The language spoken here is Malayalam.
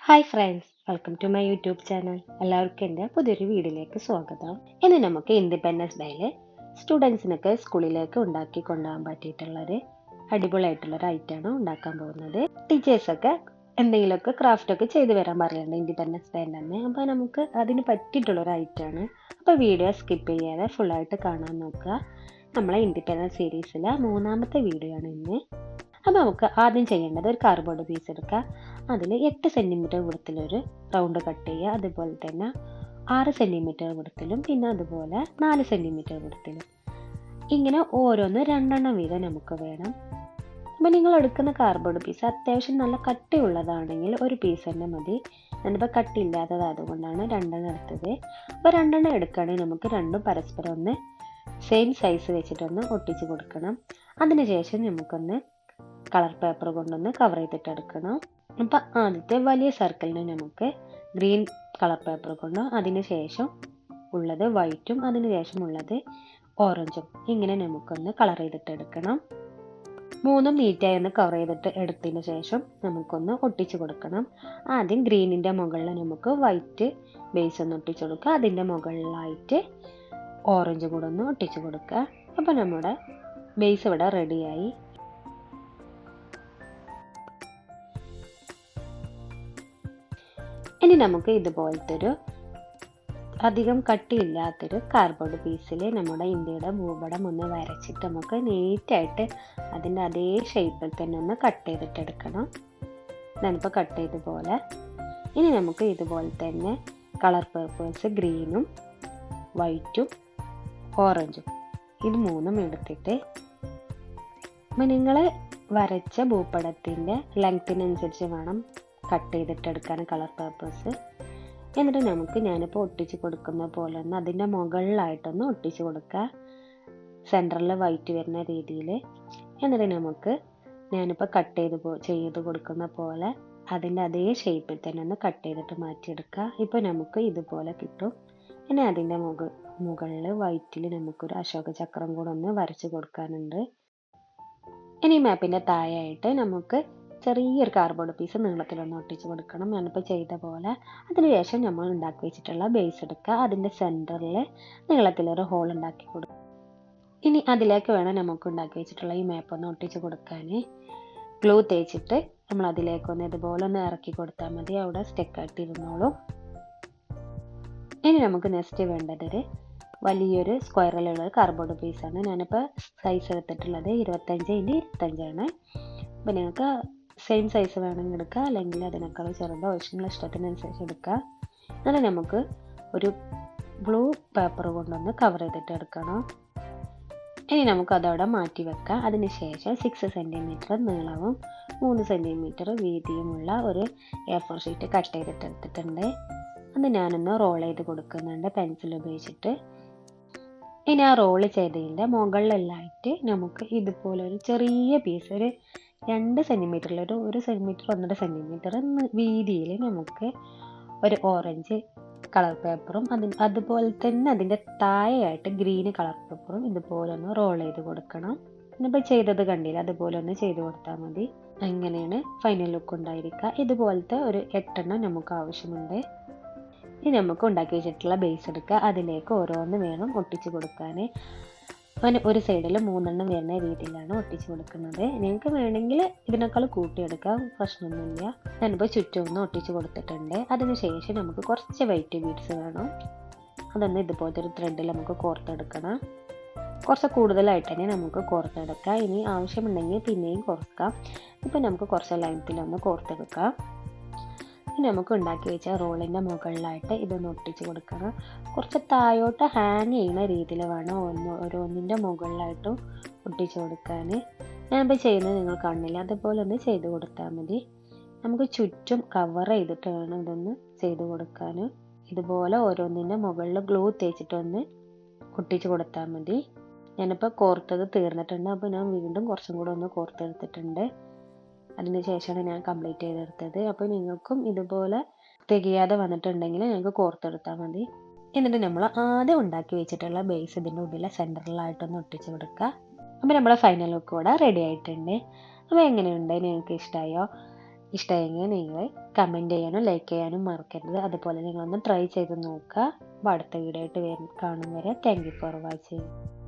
Hi friends, welcome to my YouTube channel. എല്ലാവർക്കും എൻ്റെ പുതിയൊരു വീഡിയോയിലേക്ക് സ്വാഗതം. ഇന്ന് നമുക്ക് ഇൻഡിപെൻഡൻസ് ഡേയിൽ സ്റ്റുഡൻസിനൊക്കെ സ്കൂളിലേക്ക് ഉണ്ടാക്കി കൊണ്ടുപോകാൻ പറ്റിയിട്ടുള്ളൊരു അടിപൊളിയായിട്ടുള്ളൊരു ഐറ്റമാണ് ഉണ്ടാക്കാൻ പോകുന്നത്. ടീച്ചേഴ്സൊക്കെ എന്തെങ്കിലുമൊക്കെ ക്രാഫ്റ്റൊക്കെ ചെയ്തു വരാൻ പറയുന്നുണ്ട് ഇൻഡിപെൻഡൻസ് ഡേ തന്നെ. അപ്പോൾ നമുക്ക് അതിന് പറ്റിയിട്ടുള്ളൊരു ഐറ്റമാണ്. അപ്പോൾ വീഡിയോ സ്കിപ്പ് ചെയ്യാതെ ഫുള്ളായിട്ട് കാണാൻ നോക്കുക. നമ്മളെ ഇൻഡിപെൻഡൻസ് സീരീസിലെ 3ാമത്തെ വീഡിയോ ആണ് ഇന്ന്. അപ്പോൾ നമുക്ക് ആദ്യം ചെയ്യേണ്ടത് ഒരു കാർഡ്ബോർഡ് പീസ് എടുക്കുക. അതിൽ 8 സെൻറ്റിമീറ്റർ വിടത്തിലൊരു റൗണ്ട് കട്ട് ചെയ്യുക. അതുപോലെ തന്നെ 6 സെൻറ്റിമീറ്റർ വിടത്തിലും പിന്നെ അതുപോലെ 4 സെൻറ്റിമീറ്റർ വിടത്തിലും ഇങ്ങനെ ഓരോന്ന് 2 വീതം നമുക്ക് വേണം. അപ്പോൾ നിങ്ങൾ എടുക്കുന്ന കാർഡ്ബോർഡ് പീസ് അത്യാവശ്യം നല്ല കട്ടിയുള്ളതാണെങ്കിൽ ഒരു പീസ് തന്നെ മതി. ഞാനിപ്പോൾ കട്ടിയില്ലാത്തത് അതുകൊണ്ടാണ് 2 എടുത്തത്. അപ്പോൾ 2 എടുക്കുകയാണെങ്കിൽ നമുക്ക് രണ്ടും പരസ്പരം ഒന്ന് സെയിം സൈസ് വെച്ചിട്ടൊന്ന് ഒട്ടിച്ച് കൊടുക്കണം. അതിനുശേഷം നമുക്കൊന്ന് കളർ പേപ്പർ കൊണ്ടൊന്ന് കവർ ചെയ്തിട്ട് എടുക്കണം. അപ്പം ആദ്യത്തെ വലിയ സർക്കിളിന് നമുക്ക് ഗ്രീൻ കളർ പേപ്പർ കൊണ്ടും അതിന് ശേഷം ഉള്ളത് വൈറ്റും അതിന് ശേഷം ഉള്ളത് ഓറഞ്ചും ഇങ്ങനെ നമുക്കൊന്ന് കളർ ചെയ്തിട്ട് എടുക്കണം. 3 നീറ്റായി ഒന്ന് കവർ ചെയ്തിട്ട് എടുത്തതിന് ശേഷം നമുക്കൊന്ന് ഒട്ടിച്ച് കൊടുക്കണം. ആദ്യം ഗ്രീനിൻ്റെ മുകളിൽ നമുക്ക് വൈറ്റ് ബേസ് ഒന്ന് ഒട്ടിച്ച് കൊടുക്കുക. അതിൻ്റെ മുകളിലായിട്ട് ഓറഞ്ച് കൂടെ ഒന്ന് ഒട്ടിച്ച് കൊടുക്കുക. അപ്പോൾ നമ്മുടെ ബേസ് ഇവിടെ റെഡിയായി. ഇനി നമുക്ക് ഇതുപോലത്തെ ഒരു അധികം കട്ടിയില്ലാത്തൊരു കാർഡ്ബോർഡ് പീസിൽ നമ്മുടെ ഇന്ത്യയുടെ ഭൂപടം ഒന്ന് വരച്ചിട്ട് നമുക്ക് നീറ്റായിട്ട് അതിൻ്റെ അതേ ഷേപ്പിൽ തന്നെ ഒന്ന് കട്ട് ചെയ്തിട്ട് എടുക്കണം. ഞാനിപ്പോൾ കട്ട് ചെയ്ത പോലെ. ഇനി നമുക്ക് ഇതുപോലെ തന്നെ കളർ പേപ്പേഴ്സ് ഗ്രീനും വൈറ്റും ഓറഞ്ചും ഇത് 3ഉം എടുത്തിട്ട് നിങ്ങൾ വരച്ച ഭൂപടത്തിൻ്റെ ലെങ്ത്തിനനുസരിച്ച് വേണം കട്ട് ചെയ്തിട്ടെടുക്കാൻ കളർ പേപ്പേഴ്സ്. എന്നിട്ട് നമുക്ക് ഞാനിപ്പോൾ ഒട്ടിച്ച് കൊടുക്കുന്ന പോലെ ഒന്ന് അതിൻ്റെ മുകളിലായിട്ടൊന്ന് ഒട്ടിച്ച് കൊടുക്കുക, സെൻറ്ററിൽ വൈറ്റ് വരുന്ന രീതിയിൽ. എന്നിട്ട് നമുക്ക് ഞാനിപ്പോൾ കട്ട് ചെയ്ത് കൊടുക്കുന്ന പോലെ അതിൻ്റെ അതേ ഷേപ്പിൽ തന്നെ ഒന്ന് കട്ട് ചെയ്തിട്ട് മാറ്റിയെടുക്കുക. ഇപ്പോൾ നമുക്ക് ഇതുപോലെ കിട്ടും. ഇനി അതിൻ്റെ മുകളിൽ വൈറ്റിൽ നമുക്കൊരു അശോക ചക്രം കൂടെ ഒന്ന് വരച്ച് കൊടുക്കാനുണ്ട്. ഇനി മാപ്പിൻ്റെ താഴെയായിട്ട് നമുക്ക് ചെറിയൊരു കാർഡ്ബോർഡ് പീസ് നീളത്തിലൊന്ന് ഒട്ടിച്ച് കൊടുക്കണം. ഞാനിപ്പോൾ ചെയ്ത പോലെ. അതിനുശേഷം നമ്മൾ ഉണ്ടാക്കി വെച്ചിട്ടുള്ള ബേസ് എടുക്കുക. അതിൻ്റെ സെൻറ്ററിൽ നീളത്തിലൊരു ഹോൾ ഉണ്ടാക്കി കൊടുക്കുക. ഇനി അതിലേക്ക് വേണം നമുക്ക് ഉണ്ടാക്കി വെച്ചിട്ടുള്ള ഈ മാപ്പ് ഒന്ന് ഒട്ടിച്ച് കൊടുക്കാൻ. ഗ്ലൂ തേച്ചിട്ട് നമ്മൾ അതിലേക്കൊന്ന് ഇതുപോലെ ഒന്ന് ഇറക്കി കൊടുത്താൽ മതി. അവിടെ സ്റ്റെക്കായിട്ട് ഇരുന്നോളും. ഇനി നമുക്ക് നെക്സ്റ്റ് വേണ്ടതൊരു വലിയൊരു സ്ക്വയറിലുള്ള കാർഡ്ബോർഡ് പീസാണ്. ഞാനിപ്പോൾ സൈസ് എടുത്തിട്ടുള്ളത് 25x25 അപ്പോൾ നിങ്ങൾക്ക് സെയിം സൈസ് വേണമെങ്കിൽ എടുക്കുക, അല്ലെങ്കിൽ അതിനേക്കാൾ ചെറുതോ നിങ്ങളുടെ ഇഷ്ടത്തിനനുസരിച്ച് എടുക്കുക. എന്നാലും നമുക്ക് ഒരു ബ്ലൂ പേപ്പർ കൊണ്ടൊന്ന് കവർ ചെയ്തിട്ട് എടുക്കണം. ഇനി നമുക്ക് അതവിടെ മാറ്റി വെക്കാം. അതിനുശേഷം 6 സെൻറ്റിമീറ്റർ നീളവും 3 സെൻറ്റിമീറ്റർ വീതിയുമുള്ള ഒരു A4 ഷീറ്റ് കട്ട് ചെയ്തിട്ട് എടുത്തിട്ടുണ്ട്. അത് ഞാനൊന്ന് റോൾ ചെയ്ത് കൊടുക്കുന്നുണ്ട് പെൻസിൽ ഉപയോഗിച്ചിട്ട്. ഇനി ആ റോള് ചെയ്തതിൻ്റെ മുകളിലെല്ലാമായിട്ട് നമുക്ക് ഇതുപോലെ ഒരു ചെറിയ പീസ് ഒരു 2 സെൻറ്റിമീറ്ററിൽ 1 സെൻറ്റിമീറ്റർ 1.5 സെൻറ്റിമീറ്റർ വീതിയിൽ നമുക്ക് ഒരു ഓറഞ്ച് കളർ പേപ്പറും അതുപോലെ തന്നെ അതിൻ്റെ താഴെയായിട്ട് ഗ്രീൻ കളർ പേപ്പറും ഇതുപോലെ ഒന്ന് റോൾ ചെയ്ത് കൊടുക്കണം. ഇന്നിപ്പോൾ ചെയ്തത് കണ്ടില്ല, അതുപോലെ ഒന്ന് ചെയ്ത് കൊടുത്താൽ മതി. അങ്ങനെയാണ് ഫൈനൽ ലുക്ക് ഉണ്ടായിരിക്കുക. ഇതുപോലത്തെ ഒരു 8 നമുക്ക് ആവശ്യമുണ്ട്. ഇനി നമുക്ക് ഉണ്ടാക്കി വെച്ചിട്ടുള്ള ബേസ് എടുക്കുക. അതിലേക്ക് ഓരോന്ന് വേണം ഒട്ടിച്ച് കൊടുക്കാൻ. അങ്ങനെ ഒരു സൈഡിൽ 3 വരുന്ന രീതിയിലാണ് ഒട്ടിച്ച് കൊടുക്കുന്നത്. നിങ്ങൾക്ക് വേണമെങ്കിൽ ഇതിനേക്കാൾ കൂട്ടിയെടുക്കാം, പ്രശ്നമൊന്നുമില്ല. ഞാനിപ്പോൾ ചുറ്റും ഒന്ന് ഒട്ടിച്ച് കൊടുത്തിട്ടുണ്ട്. അതിനുശേഷം നമുക്ക് കുറച്ച് വൈറ്റ് ബീഡ്സ് വേണം. അതൊന്ന് ഇതുപോലത്തെ ഒരു ത്രെഡിൽ നമുക്ക് കോർത്തെടുക്കണം. കുറച്ച് കൂടുതലായിട്ട് തന്നെ നമുക്ക് കോർത്തെടുക്കാം. ഇനി ആവശ്യമുണ്ടെങ്കിൽ പിന്നെയും കുറക്കാം. ഇപ്പം നമുക്ക് കുറച്ച് ലെങ്ത്തിലൊന്ന് കോർത്തെടുക്കാം. നമുക്ക് ഉണ്ടാക്കി വെച്ച റോളിൻ്റെ മുകളിലായിട്ട് ഇതൊന്ന് ഒട്ടിച്ച് കൊടുക്കണം. കുറച്ച് താഴോട്ട് ഹാങ് ചെയ്യുന്ന രീതിയിൽ വേണം ഓരോന്നിൻ്റെ മുകളിലായിട്ടും ഒട്ടിച്ച് കൊടുക്കാൻ. ഞാനിപ്പോൾ ചെയ്യുന്നത് നിങ്ങൾ കാണില്ല, അതുപോലെ ഒന്ന് ചെയ്ത് കൊടുത്താൽ മതി. നമുക്ക് ചുറ്റും കവർ ചെയ്തിട്ട് വേണം ഇതൊന്ന് ചെയ്ത് കൊടുക്കാൻ. ഇതുപോലെ ഓരോന്നിൻ്റെ മുകളിൽ ഗ്ലൂ തേച്ചിട്ടൊന്ന് ഒട്ടിച്ച് കൊടുത്താൽ മതി. ഞാനിപ്പോൾ കോർത്തത് തീർന്നിട്ടുണ്ട്. അപ്പോൾ ഞാൻ വീണ്ടും കുറച്ചും കൂടെ ഒന്ന് കോർത്തെടുത്തിട്ടുണ്ട്. അതിന് ശേഷമാണ് ഞാൻ കംപ്ലീറ്റ് ചെയ്തെടുത്തത്. അപ്പോൾ നിങ്ങൾക്കും ഇതുപോലെ തികയാതെ വന്നിട്ടുണ്ടെങ്കിൽ നിങ്ങൾക്ക് കോർത്തെടുത്താൽ മതി. എന്നിട്ട് നമ്മൾ ആദ്യം ഉണ്ടാക്കി വെച്ചിട്ടുള്ള ബേസ് ഇതിൻ്റെ ഉള്ളിലെ സെൻറ്ററിലായിട്ടൊന്ന് ഒട്ടിച്ച് കൊടുക്കുക. അപ്പോൾ നമ്മുടെ ഫൈനൽ ലുക്ക് കൂടെ റെഡി ആയിട്ടുണ്ട്. അപ്പോൾ എങ്ങനെയുണ്ട്, നിങ്ങൾക്ക് ഇഷ്ടമായോ? ഇഷ്ടമെങ്കിൽ നിങ്ങൾ കമൻറ്റ് ചെയ്യാനും ലൈക്ക് ചെയ്യാനും മറക്കരുത്. അതുപോലെ നിങ്ങളൊന്ന് ട്രൈ ചെയ്ത് നോക്കുക. അപ്പോൾ അടുത്ത വീഡിയോ ആയിട്ട് കാണും വരെ താങ്ക് യു ഫോർ വാച്ചിങ്.